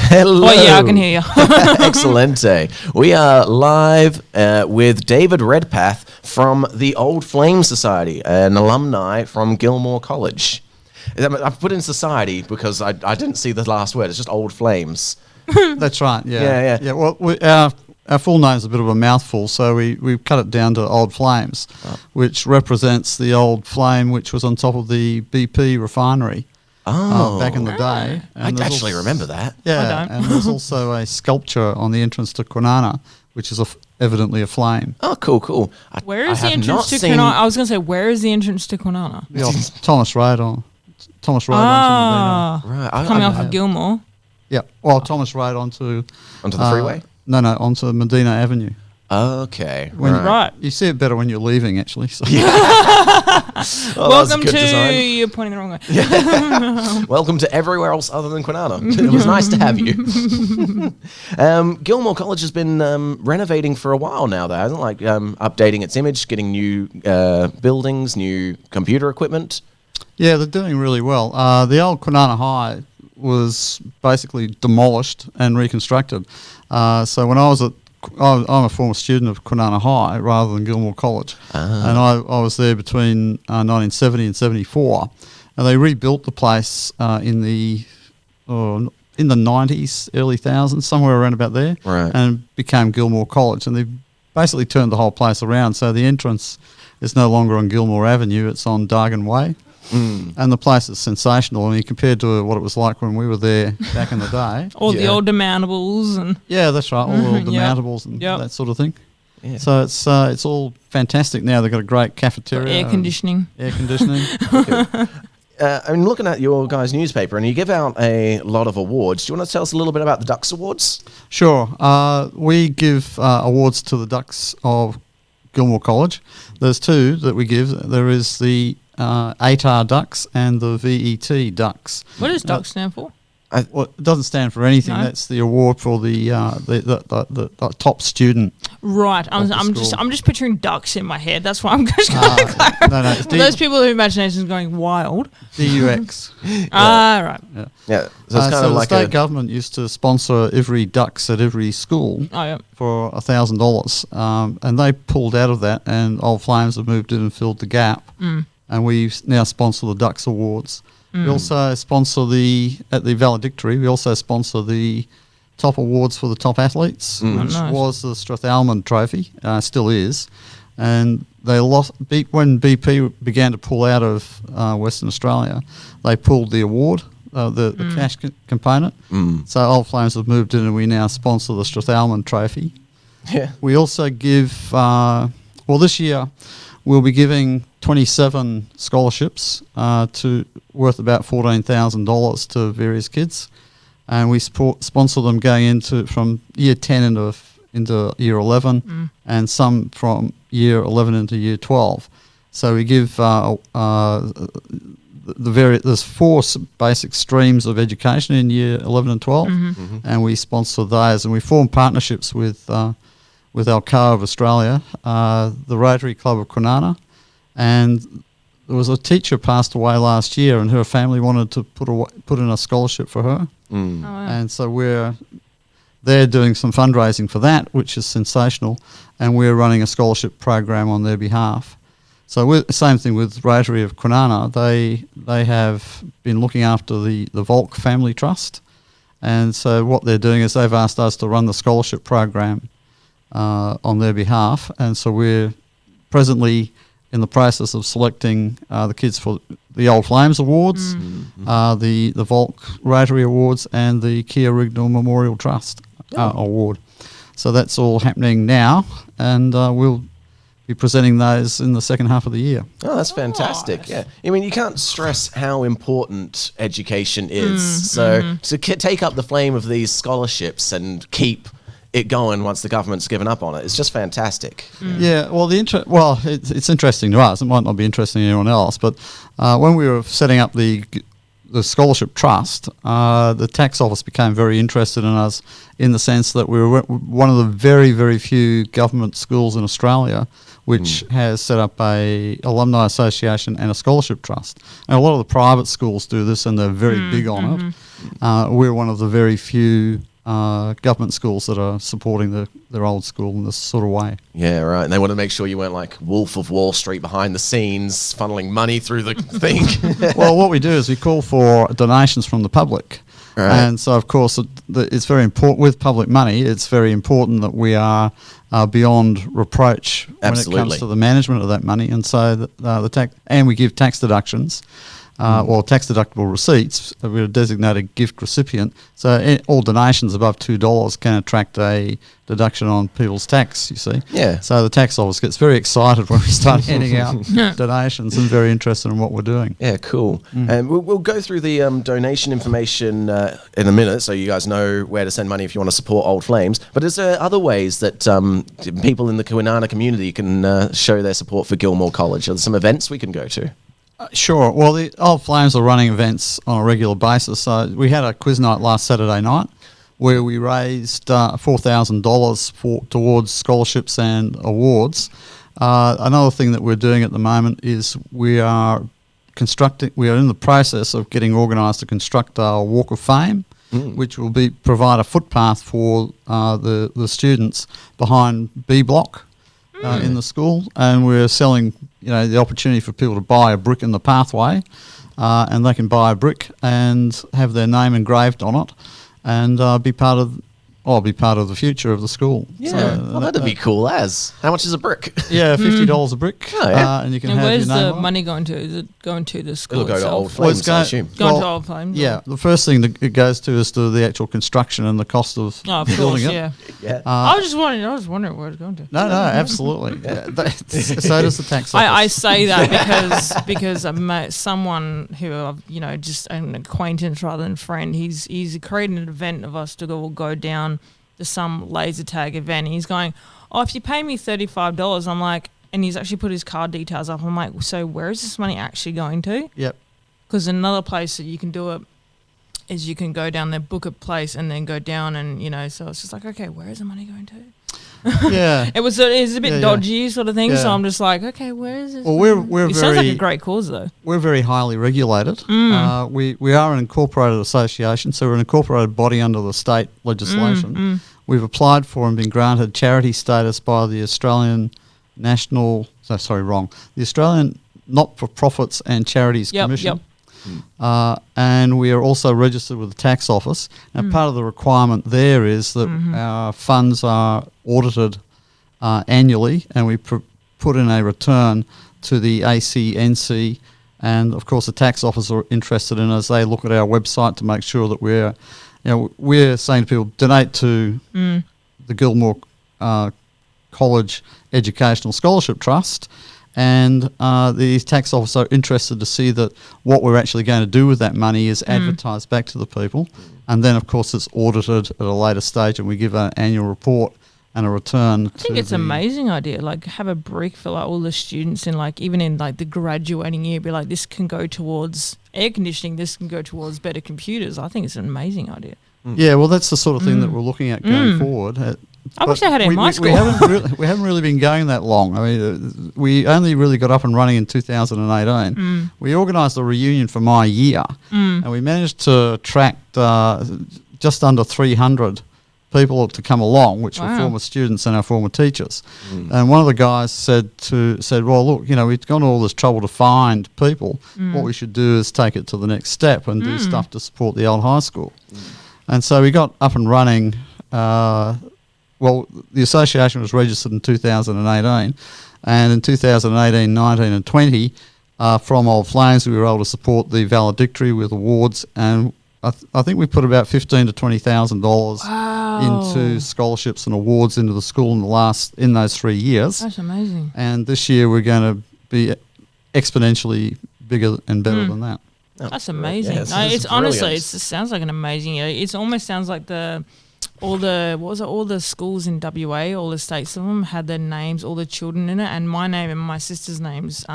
Hello. Oh, yeah, I can hear you. Excelente. We are live with David Redpath from the Old Flame Society, an alumni from Gilmore College. I've put in society because I didn't see the last word. It's just Old Flames. That's right. Yeah. Well, our full name is a bit of a mouthful, so we've cut it down to Old Flames, which represents the old flame which was on top of the BP refinery back in the day. And I actually remember that. Yeah, and there's also a sculpture on the entrance to Kwinana, which is evidently a flame. Oh, cool. Where is the entrance to Kwinana? I was going to say, where is the entrance to Kwinana? The old Thomas Road onto Medina. Right. Coming off of Gilmore. Yeah, well, Thomas Road onto the freeway? No, onto Medina Avenue. Okay. Right. You see it better when you're leaving, actually. So. Welcome to design. You're pointing the wrong way. Yeah. Welcome to everywhere else other than Kwinana. It was nice to have you. Gilmore College has been renovating for a while now, though, hasn't it? Like updating its image, getting new buildings, new computer equipment. Yeah, they're doing really well. The old Kwinana High was basically demolished and reconstructed. So when I'm a former student of Kwinana High rather than Gilmore College, and I was there between 1970 and 74, and they rebuilt the place in the 90s, early thousands, somewhere around about there, right, and became Gilmore College, and they've basically turned the whole place around. So the entrance is no longer on Gilmore Avenue; it's on Dargan Way. And the place is sensational. I mean, compared to what it was like when we were there back in the day. All the old demountables and... Yeah, that's right, all the old demountables and that sort of thing. Yeah. So it's all fantastic now. They've got a great cafeteria. Air conditioning. Okay. I'm looking at your guys' newspaper, and you give out a lot of awards. Do you want to tell us a little bit about the Ducks Awards? Sure. We give awards to the Ducks of Gilmore College. There's two that we give. There is the ATAR Ducks and the VET Ducks. What does Ducks stand for? Well, it doesn't stand for anything. No. That's the award for the top student. Right. I'm just picturing ducks in my head. That's why I'm just going to clarify. No, those people whose imagination is going wild. DUX. Right. Yeah. So it's kind of the like state government used to sponsor every Ducks at every school for $1,000, and they pulled out of that, and Old Flames have moved in and filled the gap. And we now sponsor the Ducks Awards. We also sponsor at the valedictory, we also sponsor the top awards for the top athletes, which was the Strathalman Trophy, still is. And they lost when BP began to pull out of Western Australia. They pulled the award, the cash component. So Old Flames have moved in, and we now sponsor the Strathalman Trophy. Yeah. We also give this year we'll be giving 27 scholarships worth about $14,000 to various kids, and we sponsor them going from year 10 into year 11, and some from year 11 into year 12. So we give there's four basic streams of education in year 11 and 12, and we sponsor those, and we form partnerships with Alcoa of Australia, the Rotary Club of Kwinana, and there was a teacher passed away last year, and her family wanted to put in a scholarship for her, and so they're doing some fundraising for that, which is sensational, and we're running a scholarship program on their behalf. So same thing with Rotary of Kwinana. They have been looking after the Volk Family Trust, and so what they're doing is they've asked us to run the scholarship program on their behalf, and so we're presently in the process of selecting the kids for the Old Flames Awards, the Volk Rotary Awards, and the Kia Rignall Memorial Trust Award. So that's all happening now, and we'll be presenting those in the second half of the year. Oh, that's fantastic. Nice. Yeah. I mean, you can't stress how important education is. So to take up the flame of these scholarships and keep it going once the government's given up on it, it's just fantastic. Yeah, well, it's interesting to us. It might not be interesting to anyone else, but when we were setting up the the scholarship trust, the tax office became very interested in us in the sense that we were one of the very, very few government schools in Australia which has set up a alumni association and a scholarship trust. And a lot of the private schools do this, and they're very big on it. We're one of the very few government schools that are supporting their old school in this sort of way. Yeah, right. And they want to make sure you weren't like Wolf of Wall Street behind the scenes, funneling money through the thing. Well, what we do is we call for donations from the public. Right. And so, of course, it's very important with public money. It's very important that we are beyond reproach when it comes to the management of that money. And so the tax, and we give tax deductions. Tax deductible receipts. We're a designated gift recipient, so all donations above $2 can attract a deduction on people's tax. You see, yeah. So the tax office gets very excited when we start handing out donations and very interested in what we're doing. Yeah, cool. And we'll go through the donation information in a minute, so you guys know where to send money if you want to support Old Flames. But is there other ways that people in the Kwinana community can show their support for Gilmore College? Are there some events we can go to? Sure. Well, the Old Flames are running events on a regular basis. So we had a quiz night last Saturday night where we raised $4,000 towards scholarships and awards. Another thing that we're doing at the moment is we are in the process of getting organised to construct a Walk of Fame, which will provide a footpath for the students behind B Block in the school, and we're selling the opportunity for people to buy a brick in the pathway, and they can buy a brick and have their name engraved on it, and be part of the future of the school. Yeah, so, that'd be cool. How much is a brick? Yeah, $50 a brick. Oh, yeah. And you can and have where's your name the money going to? Is it going to the school? It'll go itself? to Old Flames, I assume. Going to Old Flames. Yeah, the first thing that it goes to is to the actual construction and the cost of building it. Yeah. I was wondering where it's going to. No, absolutely. So does the tax office. I say that because someone who I've just an acquaintance rather than friend. He's created an event of us to go down to some laser tag event. And he's going, if you pay me $35, I'm like, and he's actually put his card details up. I'm like, so where is this money actually going to? Yep. Because another place that you can do it is you can go down there, book a place, and then go down, and so it's just like, okay, where is the money going to? Yeah. It was a bit dodgy sort of thing. Yeah. So I'm just like, okay, where is this? Well, it sounds like a great cause though. We're very highly regulated. We are an incorporated association, so we're an incorporated body under the state legislation. We've applied for and been granted charity status by the Australian the Australian Not-for-Profits and Charities Commission. And we are also registered with the tax office. And part of the requirement there is that our funds are audited annually, and we put in a return to the ACNC. And of course, the tax office are interested in us. They look at our website to make sure that we're saying to people, donate to the Gilmore College Educational Scholarship Trust. And the tax office are interested to see that what we're actually going to do with that money is advertised back to the people. And then, of course, it's audited at a later stage, and we give an annual report and a return. I think it's an amazing idea. Like, have a brick for all the students in even in the graduating year. Be like, this can go towards air conditioning. This can go towards better computers. I think it's an amazing idea. Yeah, well, that's the sort of thing that we're looking at going forward. I wish I had it in my school. We haven't really been going that long. I mean, we only really got up and running in 2018. We organised a reunion for my year, and we managed to attract just under 300 people to come along, which were former students and our former teachers. And one of the guys said, well, look, we've gone to all this trouble to find people. What we should do is take it to the next step and do stuff to support the old high school. And so we got up and running. Well, the association was registered in 2018, and in 2018, 19 and 20, from Old Flames, we were able to support the valedictory with awards, and I think we put about $15,000 to $20,000 into scholarships and awards into the school in those 3 years. That's amazing. And this year we're going to be exponentially bigger and better than that. That's amazing. Yeah, it's honestly, it sounds like an amazing. It almost sounds like all the schools in WA, all the states of them had their names, all the children in it, and my name and my sister's names.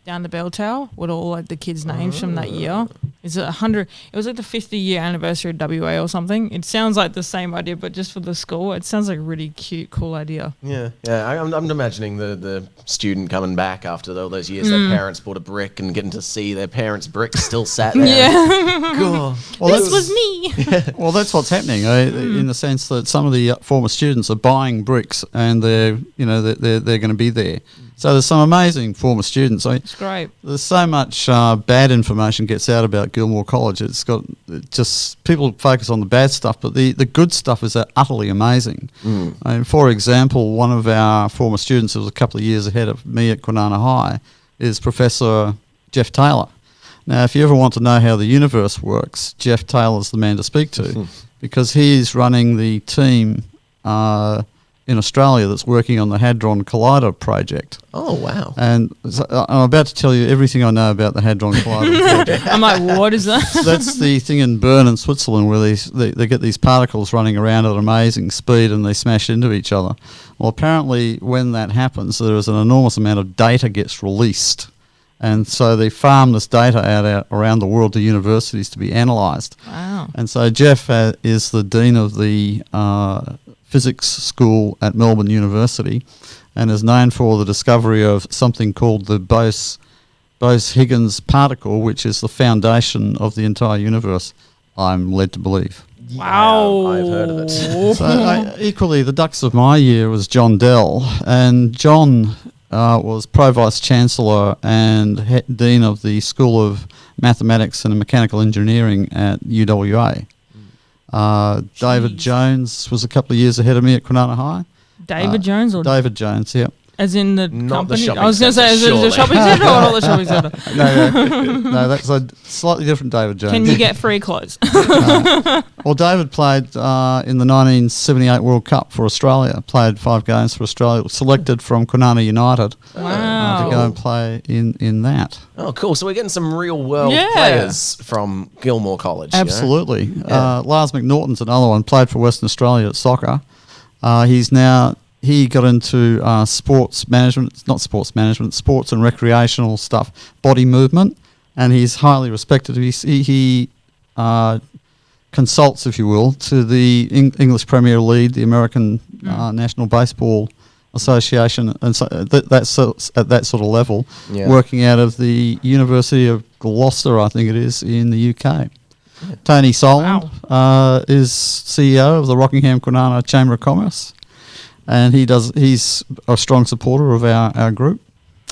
down the bell tower with all like the kids' names from that year. Is it 100? It was like the 50th year anniversary of WA or something. It sounds like the same idea, but just for the school. It sounds like a really cute, cool idea. Yeah. I'm imagining the student coming back after all those years. Their parents bought a brick and getting to see their parents' bricks still sat there. Yeah. Cool. Well, this was me. Well, that's what's happening in the sense that some of the former students are buying bricks and they're going to be there. So there's some amazing former students. It's great. There's so much bad information gets out about Gilmore College. Just people focus on the bad stuff, but the good stuff is utterly amazing. For example, one of our former students who was a couple of years ahead of me at Kwinana High is Professor Jeff Taylor. Now, if you ever want to know how the universe works, Jeff Taylor's the man to speak to because he's running the team in Australia that's working on the Hadron Collider project. Oh, wow. And so I'm about to tell you everything I know about the Hadron Collider project. I'm like, what is that? That's the thing in Bern in Switzerland where they get these particles running around at amazing speed and they smash into each other. Well, apparently when that happens, there is an enormous amount of data gets released. And so they farm this data out around the world to universities to be analysed. Wow. And so Jeff is the dean of the physics school at Melbourne University and is known for the discovery of something called the Bose-Higgins particle, which is the foundation of the entire universe, I'm led to believe. Wow. I've heard of it. So equally, the Dux of my year was John Dell, and John was Pro-Vice-Chancellor and Dean of the School of Mathematics and Mechanical Engineering at UWA. David Jones was a couple of years ahead of me at Kwinana High. David Jones or David Jones, yeah. as in the Not the company? shopping I was going to say, is it centre, the shopping centre or not the shopping centre? No, that's a slightly different David Jones. Can you get free clothes? Well, David played in the 1978 World Cup for Australia, played 5 games for Australia, selected from Kwinana United to go and play in that. Oh, cool. So we're getting some real world Yeah. players from Gilmore College. you know? Absolutely. Yeah. Lars McNaughton's another one, played for Western Australia at soccer. He got into sports and recreational stuff, body movement, and he's highly respected. He consults, if you will, to the English Premier League, the American National Baseball Association, and so that's at that sort of level, working out of the University of Gloucester, I think it is, in the UK. Tony Solomon is CEO of the Rockingham Kwinana Chamber of Commerce, and he's a strong supporter of our group.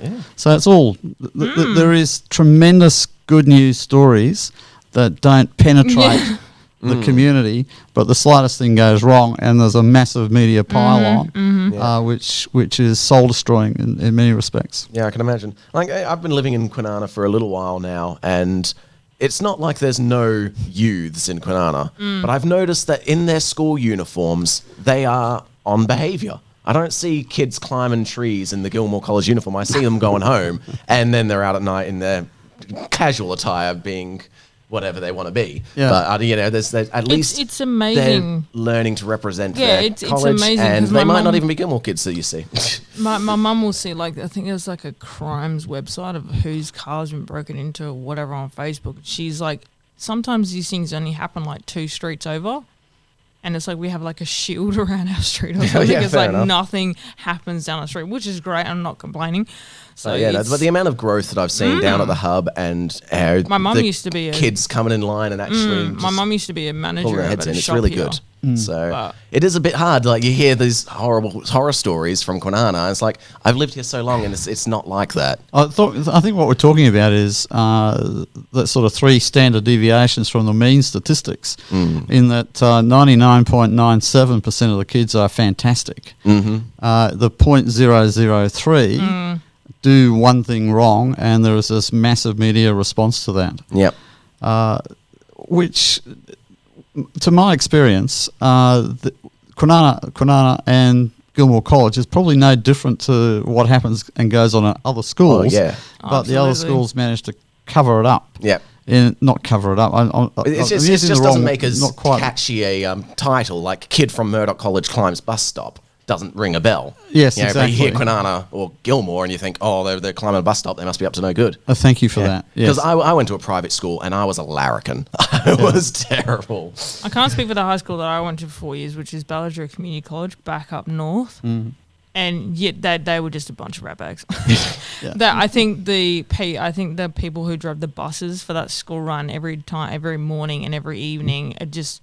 Yeah. So it's all there is tremendous good news stories that don't penetrate the community, but the slightest thing goes wrong, and there's a massive media pile on, which is soul destroying in many respects. Yeah, I can imagine. Like, I've been living in Kwinana for a little while now, and it's not like there's no youths in Kwinana, but I've noticed that in their school uniforms, they are on behaviour. I don't see kids climbing trees in the Gilmore College uniform. I see them going home, and then they're out at night in their casual attire being whatever they want to be. Yeah. But, there's at least it's amazing. they're learning to represent Yeah, their it's college, amazing, and 'cause they my might not mum- even be Gilmore kids that you see. My mum will see, like, I think there's like a crimes website of whose car's been broken into or whatever on Facebook. She's like, sometimes these things only happen like 2 streets over. And it's like we have like a shield around our street or something. Yeah, it's fair like enough. nothing happens down the street, which is great. I'm not complaining. So But the amount of growth that I've seen down at the hub, and my mum the used to be a kids coming in line and actually my just mum used to be a pulling manager their of heads a in. It's shop really here. good. So But- it is a bit hard. Like, you hear these horrible horror stories from Kwinana. It's like, I've lived here so long, and it's not like that. I think what we're talking about is that sort of 3 standard deviations from the mean statistics, in that 99.97% of the kids are fantastic. The 0.003 do one thing wrong, and there is this massive media response to that. Yep. Which, to my experience, Kwinana and Gilmore College is probably no different to what happens and goes on at other schools. Oh, yeah. But the other Absolutely. schools manage to cover it up. Yep. Not cover it up. It just using the doesn't wrong- make as not quite. catchy a title like "Kid from Murdoch College climbs bus stop." doesn't ring a bell. Yes, But you hear exactly. Kwinana or Gilmore and you think, oh, they're climbing a bus stop. They must be up to no good. Thank you for that. Because Yes. I went to a private school and I was a larrikin. I was terrible. I can't speak for the high school that I went to for 4 years, which is Balladura Community College, back up north. And yet they were just a bunch of ratbags. I think the people who drove the buses for that school run every morning and every evening, just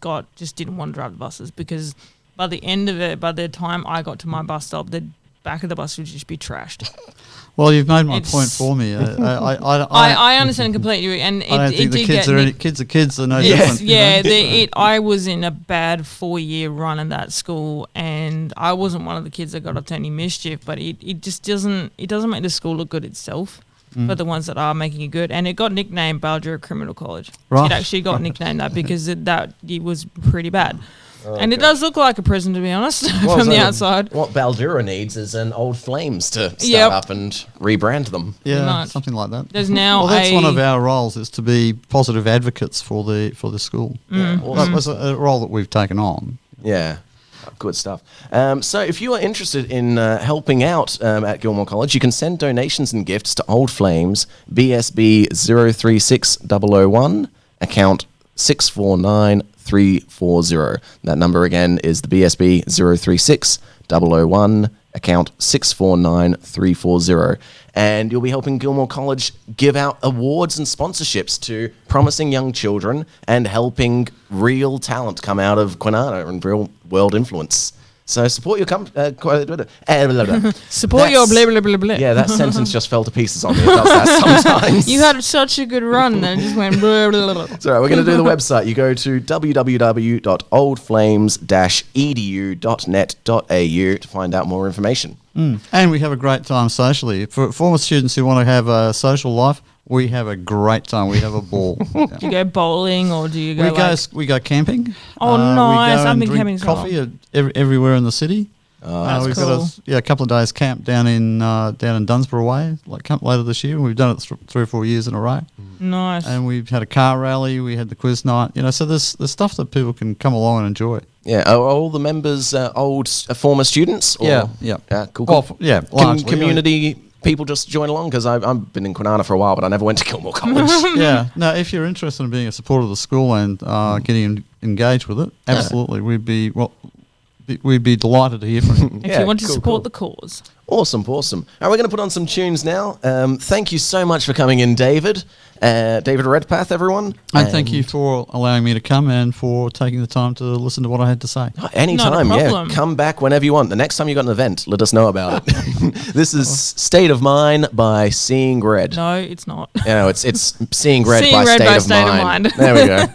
didn't want to drive the buses, because by the end of it, by the time I got to my bus stop, the back of the bus would just be trashed. Well, you've made my point for me. I understand completely, and I don't think the kids are kids. They're no Yes, different. you yeah. know? I was in a bad 4-year run in that school, and I wasn't one of the kids that got up to any mischief. But it just doesn't make the school look good itself for the ones that are making it good. And it got nicknamed Balladura Criminal College. Right. It actually got nicknamed that because it was pretty bad. And it does look like a prison, to be honest, from the outside. What Baldura needs is an Old Flames to start up and rebrand them. Yeah, much. something like that. There's now well, that's one of our roles, is to be positive advocates for the school. That was a role that we've taken on. Yeah. Good stuff. So if you are interested in helping out at Gilmore College, you can send donations and gifts to Old Flames, BSB 036001, account 649340. That number again is the BSB 036001, account 649340. And you'll be helping Gilmore College give out awards and sponsorships to promising young children and helping real talent come out of Kwinana and real world influence. So support your Support your blah, blah, blah, blah. Yeah, that sentence just fell to pieces on me. It does that sometimes. You had such a good run that it just went blah, blah, blah. It's all right, we're going to do the website. You go to www.oldflames-edu.net.au to find out more information. And we have a great time socially. For former students who want to have a social life, we have a great time. We have a ball. Do you go bowling or do you go We go camping. Oh, nice. We go I've and been drink camping so long. coffee everywhere in the city. That's we've cool. got a couple of days camp down in Dunsborough Way, later this year. We've done it 3 or 4 years in a row. Nice. And we've had a car rally. We had the quiz night. So there's stuff that people can come along and enjoy. Yeah, are all the members former students? Or? Yeah. Cool. Well, yeah, largely. Community people just join along? Because I've been in Kwinana for a while, but I never went to Gilmore College. Yeah. No, if you're interested in being a supporter of the school and getting engaged with it, absolutely, we'd be delighted to hear from you. If you want to support the cause. Awesome. All right, we're going to put on some tunes now. Thank you so much for coming in, David. David Redpath, everyone. And thank you for allowing me to come and for taking the time to listen to what I had to say. Anytime, Not a yeah. problem. Come back whenever you want. The next time you got an event, let us know about it. This is State of Mind by Seeing Red. No, it's not. It's Seeing Red Seeing by Red State by of State of Mind. Mind. There we go.